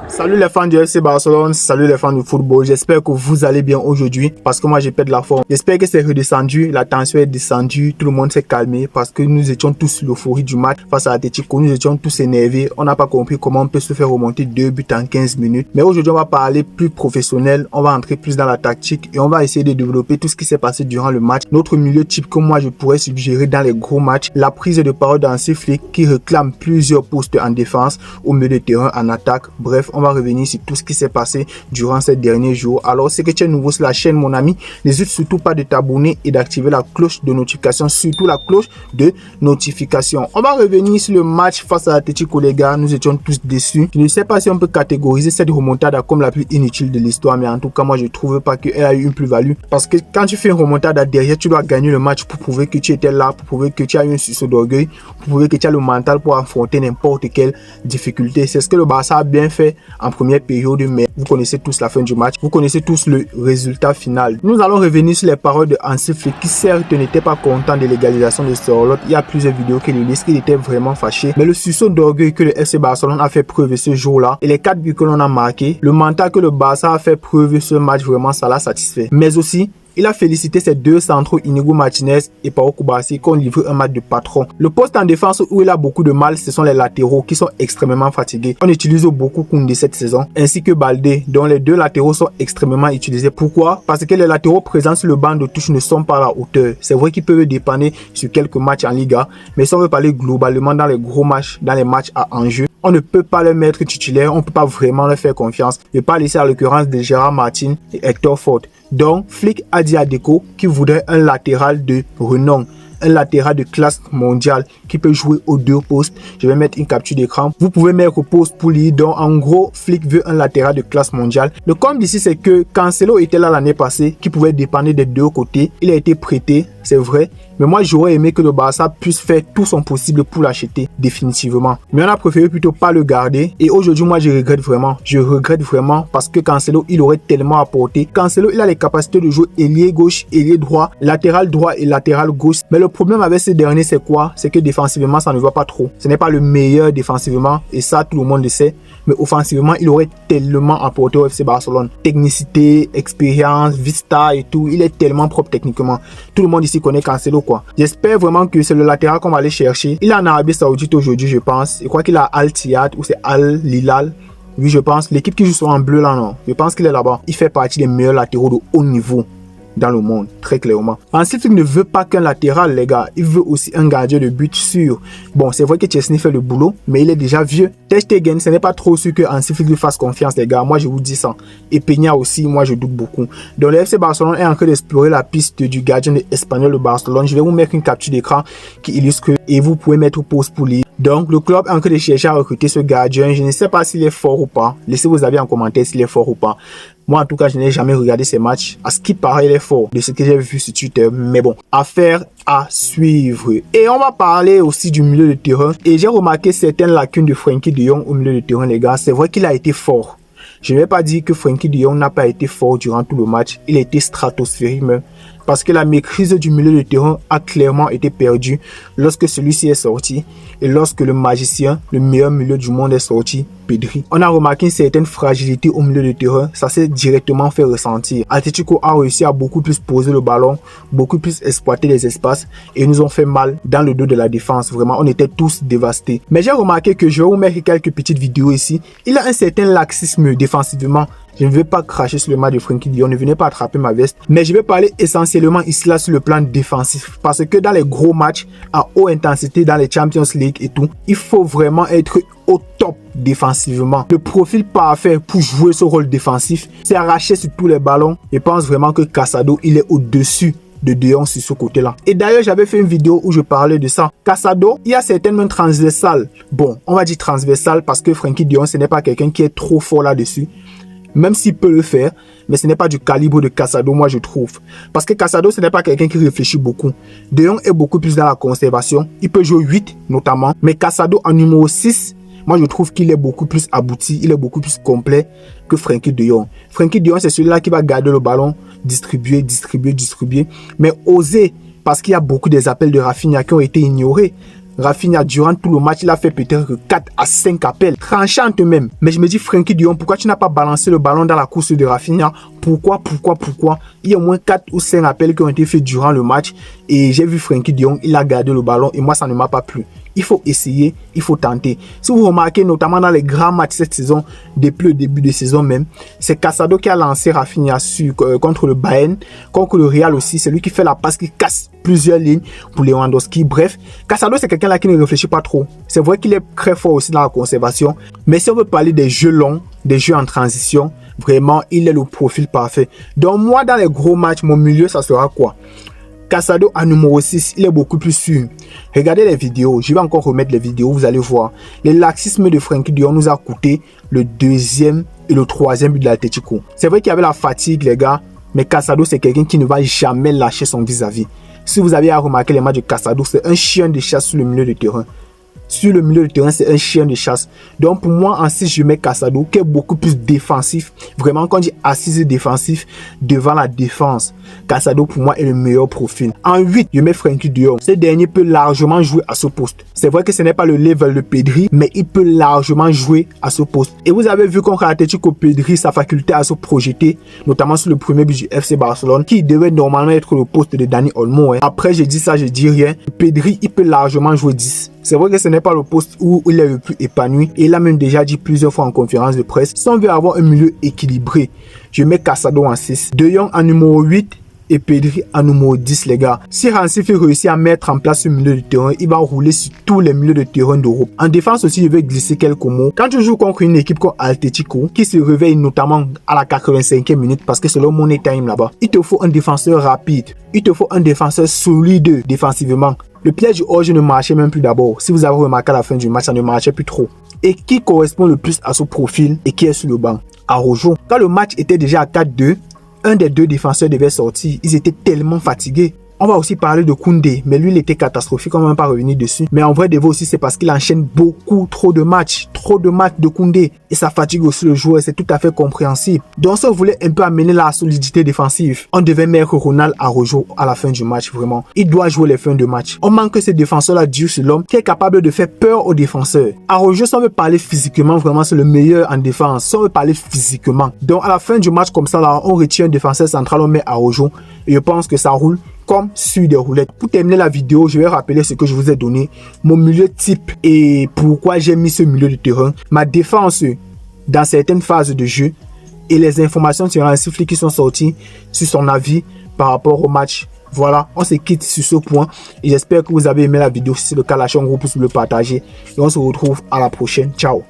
Salut les fans du FC Barcelone, salut les fans du football, j'espère que vous allez bien aujourd'hui parce que moi j'ai perdu la forme. J'espère que c'est redescendu, la tension est descendue, tout le monde s'est calmé parce que nous étions tous l'euphorie du match face à Atlético, nous étions tous énervés, on n'a pas compris comment on peut se faire remonter 2 buts en 15 minutes. Mais aujourd'hui on va parler plus professionnel, on va entrer plus dans la tactique et on va essayer de développer tout ce qui s'est passé durant le match. Notre milieu type que moi je pourrais suggérer dans les gros matchs, la prise de parole d'Hansi Flick qui réclame plusieurs postes en défense, au milieu de terrain, en attaque, bref. On va revenir sur tout ce qui s'est passé durant ces derniers jours. Alors, si tu es nouveau sur la chaîne, mon ami, n'hésite surtout pas de t'abonner et d'activer la cloche de notification, surtout la cloche de notification. On va revenir sur le match face à Atlético, les gars. Nous étions tous déçus. Je ne sais pas si on peut catégoriser cette remontada comme la plus inutile de l'histoire, mais en tout cas, moi, je ne trouve pas qu'elle a eu une plus-value. Parce que quand tu fais une remontada derrière, tu dois gagner le match pour prouver que tu étais là, pour prouver que tu as eu un sursaut d'orgueil, pour prouver que tu as le mental pour affronter n'importe quelle difficulté. C'est ce que le Barça a bien fait en première période, mais vous connaissez tous la fin du match, vous connaissez tous le résultat final. Nous allons revenir sur les paroles de Hansi Flick qui certes n'était pas content de l'égalisation de Sorloth. Il y a plusieurs vidéos qui le disent qu'il était vraiment fâché, mais le sursaut d'orgueil que le FC Barcelone a fait preuve ce jour-là et les 4 buts que l'on a marqués, le mental que le Barça a fait preuve ce match, vraiment ça l'a satisfait. Mais aussi, il a félicité ses deux centraux Inigo Martinez et Pau Cubarsí qui ont livré un match de patron. Le poste en défense où il a beaucoup de mal, ce sont les latéraux qui sont extrêmement fatigués. On utilise beaucoup Koundé cette saison, ainsi que Baldé, dont les deux latéraux sont extrêmement utilisés. Pourquoi? Parce que les latéraux présents sur le banc de touche ne sont pas à la hauteur. C'est vrai qu'ils peuvent dépanner sur quelques matchs en Liga, mais si on veut parler globalement dans les gros matchs, dans les matchs à enjeu, on ne peut pas les mettre titulaires, on ne peut pas vraiment leur faire confiance. Je parle ici à l'occurrence de Gérard Martin et Hector Ford. Donc, Flick a dit à Deco qu'il voudrait un latéral de renom, un latéral de classe mondiale qui peut jouer aux deux postes. Je vais mettre une capture d'écran. Vous pouvez mettre au poste pour lui. Donc, en gros, Flick veut un latéral de classe mondiale. Le comble ici, c'est que Cancelo était là l'année passée, qui pouvait dépendre des deux côtés. Il a été prêté, c'est vrai. Mais moi, j'aurais aimé que le Barça puisse faire tout son possible pour l'acheter définitivement. Mais on a préféré plutôt pas le garder. Et aujourd'hui, moi, je regrette vraiment. Je regrette vraiment parce que Cancelo, il aurait tellement apporté. Cancelo, il a les capacités de jouer ailier gauche, ailier droit, latéral droit et latéral gauche. Mais le problème avec ce dernier, c'est quoi? C'est que défensivement, ça ne va pas trop. Ce n'est pas le meilleur défensivement et ça, tout le monde le sait. Mais offensivement, il aurait tellement apporté au FC Barcelone. Technicité, expérience, vista et tout. Il est tellement propre techniquement. Tout le monde ici connaît Cancelo, quoi. J'espère vraiment que c'est le latéral qu'on va aller chercher. Il est en Arabie Saoudite aujourd'hui, je pense. Je crois qu'il a Al Ittihad ou c'est Al Hilal. Oui, je pense. L'équipe qui joue en bleu là, non. Je pense qu'il est là-bas. Il fait partie des meilleurs latéraux de haut niveau dans le monde, très clairement. Ensuite, il ne veut pas qu'un latéral, les gars. Il veut aussi un gardien de but sûr. Bon, c'est vrai que Chesney fait le boulot, mais il est déjà vieux. Ter Stegen, ce n'est pas trop sûr que Hansi Flick lui fasse confiance, les gars. Moi, je vous dis ça. Et Peña aussi, moi, je doute beaucoup. Donc, le FC Barcelone est en train d'explorer la piste du gardien espagnol de Barcelone. Je vais vous mettre une capture d'écran qui illustre et vous pouvez mettre pause pour lire. Donc, le club est en train de chercher à recruter ce gardien. Je ne sais pas s'il est fort ou pas. Laissez vos avis en commentaire s'il est fort ou pas. Moi, en tout cas, je n'ai jamais regardé ces matchs. À ce qui paraît, il est fort de ce que j'ai vu sur Twitter. Mais bon, affaire à suivre. Et on va parler aussi du milieu de terrain. Et j'ai remarqué certaines lacunes de Frenkie de Jong au milieu de terrain, les gars. C'est vrai qu'il a été fort. Je ne vais pas dire que Frenkie de Jong n'a pas été fort durant tout le match. Il a été stratosphérique même. Parce que la maîtrise du milieu de terrain a clairement été perdue lorsque celui-ci est sorti et lorsque le magicien, le meilleur milieu du monde est sorti, Pedri. On a remarqué une certaine fragilité au milieu de terrain, ça s'est directement fait ressentir. Atlético a réussi à beaucoup plus poser le ballon, beaucoup plus exploiter les espaces et nous ont fait mal dans le dos de la défense. Vraiment, on était tous dévastés. Mais j'ai remarqué que je vais vous mettre quelques petites vidéos ici. Il a un certain laxisme défensivement. Je ne vais pas cracher sur le match de Frenkie de Jong, ne venez pas attraper ma veste. Mais je vais parler essentiellement ici là sur le plan défensif. Parce que dans les gros matchs à haute intensité, dans les Champions League et tout, il faut vraiment être au top défensivement. Le profil parfait pour jouer ce rôle défensif, c'est arracher sur tous les ballons. Je pense vraiment que Casado, il est au-dessus de De Jong sur ce côté-là. Et d'ailleurs, j'avais fait une vidéo où je parlais de ça. Casado, il y a certaines mains transversales. Bon, on va dire transversales parce que Frenkie de Jong, ce n'est pas quelqu'un qui est trop fort là-dessus. Même s'il peut le faire, mais ce n'est pas du calibre de Casado, moi je trouve. Parce que Casado, ce n'est pas quelqu'un qui réfléchit beaucoup. De Jong est beaucoup plus dans la conservation. Il peut jouer 8 notamment. Mais Casado en numéro 6, moi je trouve qu'il est beaucoup plus abouti, il est beaucoup plus complet que Frenkie de Jong. Frenkie de Jong, c'est celui-là qui va garder le ballon, distribuer, mais oser, parce qu'il y a beaucoup des appels de Rafinha qui ont été ignorés. Rafinha, durant tout le match, il a fait peut-être 4 à 5 appels, tranchantes même. Mais je me dis, Frenkie de Jong, pourquoi tu n'as pas balancé le ballon dans la course de Rafinha? Pourquoi? Il y a au moins 4 ou 5 appels qui ont été faits durant le match. Et j'ai vu Frenkie de Jong, il a gardé le ballon et moi, ça ne m'a pas plu. Il faut essayer, il faut tenter. Si vous remarquez, notamment dans les grands matchs cette saison, depuis le début de saison même, c'est Casado qui a lancé Rafinha contre le Bayern, contre le Real aussi. C'est lui qui fait la passe qui casse plusieurs lignes pour Lewandowski. Bref, Casado, c'est quelqu'un là qui ne réfléchit pas trop. C'est vrai qu'il est très fort aussi dans la conservation. Mais si on veut parler des jeux longs, des jeux en transition, vraiment, il est le profil parfait. Donc moi, dans les gros matchs, mon milieu, ça sera quoi? Casado à numéro 6, il est beaucoup plus sûr. Regardez les vidéos, je vais encore remettre les vidéos, vous allez voir. Le laxisme de Frenkie de Jong nous a coûté le 2e et le 3e but de l'Atlético. C'est vrai qu'il y avait la fatigue, les gars, mais Casado, c'est quelqu'un qui ne va jamais lâcher son vis-à-vis. Si vous avez à remarquer les matchs de Casado, c'est un chien de chasse sur le milieu de terrain. Sur le milieu de terrain, c'est un chien de chasse. Donc pour moi, en 6, je mets Casado, qui est beaucoup plus défensif. Vraiment, quand on dit assise défensif, devant la défense, Casado pour moi est le meilleur profil. En 8, je mets Frenkie de Jong. Ce dernier peut largement jouer à ce poste. C'est vrai que ce n'est pas le level de Pedri, mais il peut largement jouer à ce poste. Et vous avez vu contre Atletico Pedri, sa faculté à se projeter, notamment sur le premier but du FC Barcelone, qui devait normalement être le poste de Dani Olmo. Après, j'ai dit ça, je dis rien. Pedri, il peut largement jouer 10. C'est vrai que ce n'est pas le poste où il est le plus épanoui. Et il a même déjà dit plusieurs fois en conférence de presse, si on veut avoir un milieu équilibré, je mets Casado en 6, De Jong en numéro 8 et Pedri en numéro 10, les gars. Si Hansi réussit à mettre en place ce milieu de terrain, il va rouler sur tous les milieux de terrain d'Europe. En défense aussi, je vais glisser quelques mots. Quand tu joues contre une équipe comme Atletico, qui se réveille notamment à la 85e minute, parce que c'est le money time là-bas, il te faut un défenseur rapide. Il te faut un défenseur solide défensivement. Le piège du hors-jeu ne marchait même plus d'abord. Si vous avez remarqué à la fin du match, ça ne marchait plus trop. Et qui correspond le plus à ce profil et qui est sur le banc? Araujo. Quand le match était déjà à 4-2, un des deux défenseurs devait sortir. Ils étaient tellement fatigués. On va aussi parler de Koundé, mais lui, il était catastrophique, on ne va pas revenir dessus. Mais en vrai, de vrai aussi, c'est parce qu'il enchaîne beaucoup trop de matchs de Koundé. Et ça fatigue aussi le joueur, c'est tout à fait compréhensible. Donc, si on voulait un peu amener la solidité défensive, on devait mettre Ronald Araujo à la fin du match, vraiment. Il doit jouer les fins de match. On manque ce défenseur-là dur sur l'homme qui est capable de faire peur aux défenseurs. Araujo, si on veut parler physiquement, vraiment, c'est le meilleur en défense. Si on veut parler physiquement. Donc, à la fin du match, comme ça, là, on retient un défenseur central, on met Araujo. Et je pense que ça roule comme sur des roulettes. Pour terminer la vidéo, je vais rappeler ce que je vous ai donné, mon milieu type et pourquoi j'ai mis ce milieu de terrain, ma défense dans certaines phases de jeu et les informations sur un sifflet qui sont sorties sur son avis par rapport au match. Voilà, on se quitte sur ce point et j'espère que vous avez aimé la vidéo. Si c'est le cas, lâchez un gros pouce pour le partager et on se retrouve à la prochaine. Ciao.